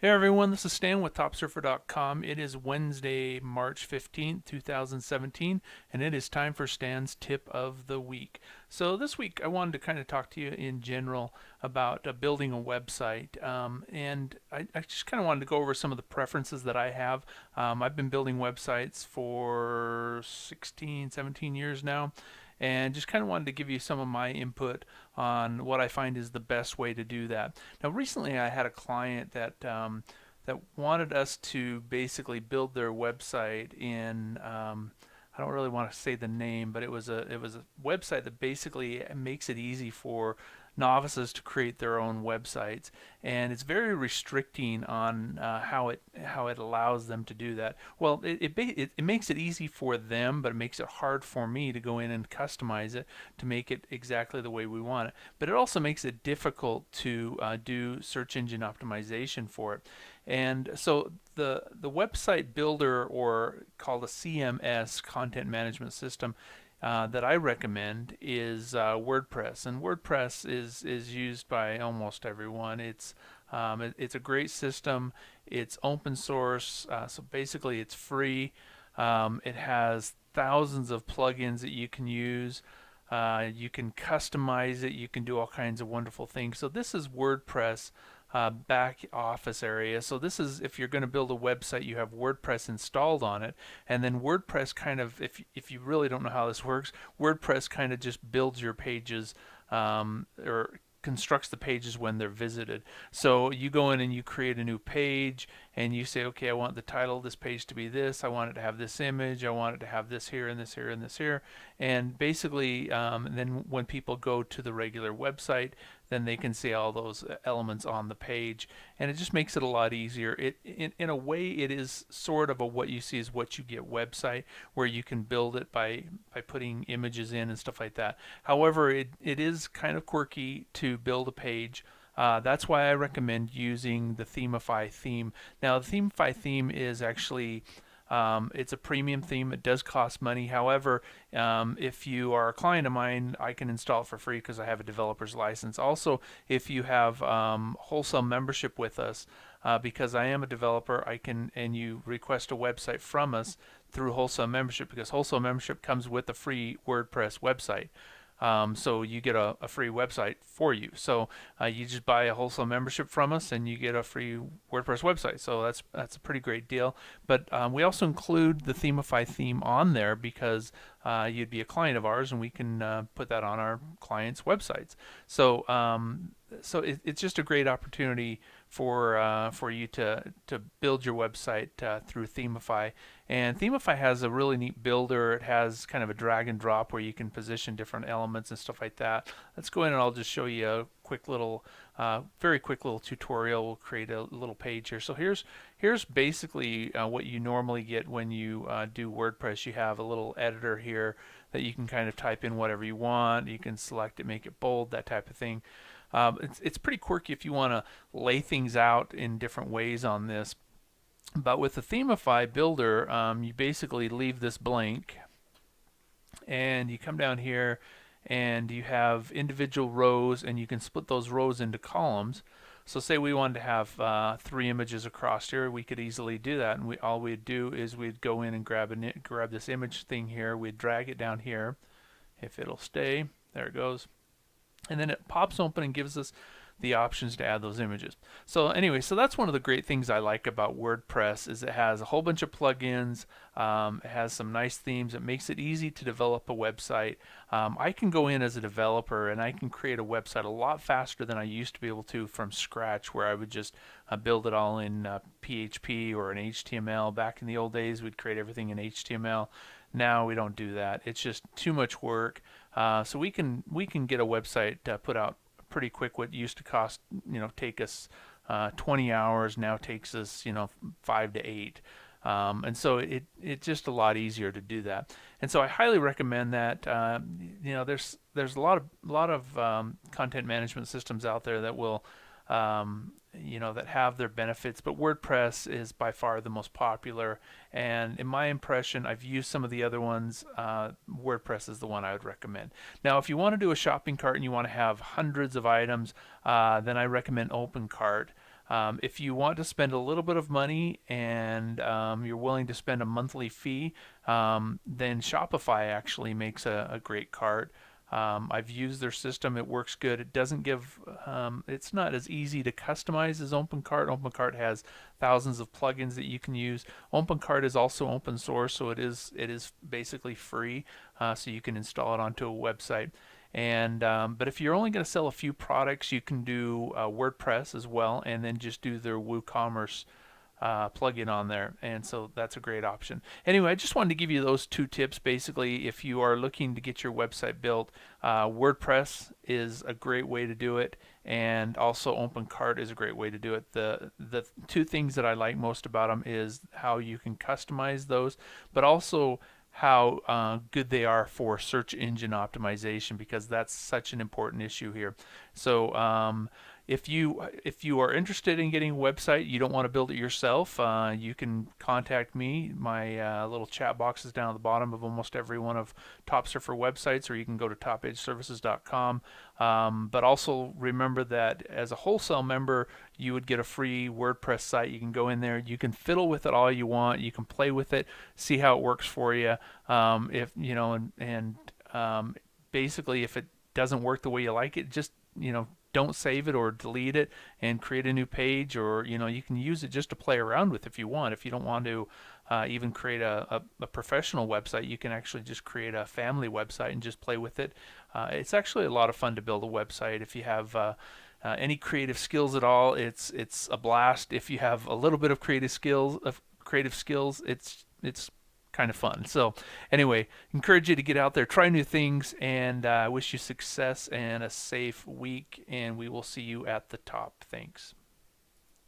Hey everyone, this is Stan with TopSurfer.com. It is Wednesday, March 15th, 2017, and it is time for Stan's Tip of the Week. So this week I wanted to kind of talk to you in general about building a website, and I just kind of wanted to go over some of the preferences that I have. I've been building websites for 16, 17 years now, and just kind of wanted to give you some of my input on what I find is the best way to do that. Now, recently I had a client that wanted us to basically build their website in. I don't really want to say the name, but it was a website that basically makes it easy for novices to create their own websites, and it's very restricting on how it allows them to do that. Well, it makes it easy for them, but it makes it hard for me to go in and customize it to make it exactly the way we want it. But it also makes it difficult to do search engine optimization for it. And so the website builder, or called a CMS, content management system, that I recommend is WordPress, and WordPress is used by almost everyone. It's a great system. It's open source, so basically it's free. It has thousands of plugins that you can use. You can customize it. You can do all kinds of wonderful things. So this is WordPress back office area. So this is, if you're going to build a website, you have WordPress installed on it, and then WordPress kind of, if you really don't know how this works, WordPress kind of just builds your pages, or constructs the pages when they're visited. So you go in and you create a new page, and you say, okay, I want the title of this page to be this. I want it to have this image. I want it to have this here and this here and this here. And basically, then when people go to the regular website, then they can see all those elements on the page, and it just makes it a lot easier. In a way, it is sort of a what you see is what you get website, where you can build it by putting images in and stuff like that. However, it is kind of quirky to build a page. That's why I recommend using the Themify theme. Now, the Themify theme is actually, it's a premium theme. It does cost money. However, if you are a client of mine, I can install it for free because I have a developer's license. Also, if you have wholesale membership with us, because I am a developer, I can, and you request a website from us through wholesale membership, because wholesale membership comes with a free WordPress website. So you get a free website for you. So you just buy a wholesale membership from us, and you get a free WordPress website. So that's a pretty great deal. But we also include the Themify theme on there because you'd be a client of ours, and we can put that on our clients' websites. So it's just a great opportunity for you to build your website through Themify. And Themify has a really neat builder. It has kind of a drag and drop where you can position different elements and stuff like that. Let's go in and I'll just show you a quick little, very quick little tutorial. We'll create a little page here. So here's basically what you normally get when you do WordPress. You have a little editor here that you can kind of type in whatever you want. You can select it, make it bold, that type of thing. It's pretty quirky if you want to lay things out in different ways on this. But with the Themify builder, you basically leave this blank, and you come down here and you have individual rows, and you can split those rows into columns. So say we wanted to have 3 images across here, we could easily do that, and all we'd do is we'd go in and grab this image thing here, we'd drag it down here. If it'll stay, there it goes, and then it pops open and gives us the options to add those images. So anyway, so that's one of the great things I like about WordPress, is it has a whole bunch of plugins. It has some nice themes. It makes it easy to develop a website. I can go in as a developer and I can create a website a lot faster than I used to be able to from scratch, where I would just build it all in PHP or in HTML. Back in the old days, we'd create everything in HTML. Now we don't do that. It's just too much work. So we can get a website put out pretty quick. What used to cost, take us 20 hours now takes us, 5 to 8. And so it's just a lot easier to do that. And so I highly recommend that. There's a lot of content management systems out there that will that have their benefits, but WordPress is by far the most popular. And in my impression, I've used some of the other ones. WordPress is the one I would recommend. Now, if you want to do a shopping cart and you want to have hundreds of items, then I recommend OpenCart. If you want to spend a little bit of money and you're willing to spend a monthly fee, then Shopify actually makes a great cart. I've used their system. It works good. It doesn't give, it's not as easy to customize as OpenCart. OpenCart has thousands of plugins that you can use. OpenCart is also open source, so it is basically free, so you can install it onto a website. And but if you're only going to sell a few products, you can do WordPress as well, and then just do their WooCommerce plugin on there, and so that's a great option. Anyway, I just wanted to give you those two tips. Basically, if you are looking to get your website built, WordPress is a great way to do it, and also OpenCart is a great way to do it. The two things that I like most about them is how you can customize those, but also how good they are for search engine optimization, because that's such an important issue here. So if you are interested in getting a website, you don't want to build it yourself, you can contact me. My little chat box is down at the bottom of almost every one of Top Surfer websites, or you can go to topedgeservices.com. But also remember that as a wholesale member, you would get a free WordPress site. You can go in there, you can fiddle with it all you want, you can play with it, see how it works for you. If you know, and basically, if it doesn't work the way you like it, just don't save it or delete it and create a new page, or you can use it just to play around with if you want. If you don't want to even create a professional website, you can actually just create a family website and just play with it. It's actually a lot of fun to build a website. If you have any creative skills at all, it's a blast. If you have a little bit of creative skills, it's kind of fun. So anyway, encourage you to get out there, try new things, and I wish you success and a safe week, and we will see you at the top. Thanks.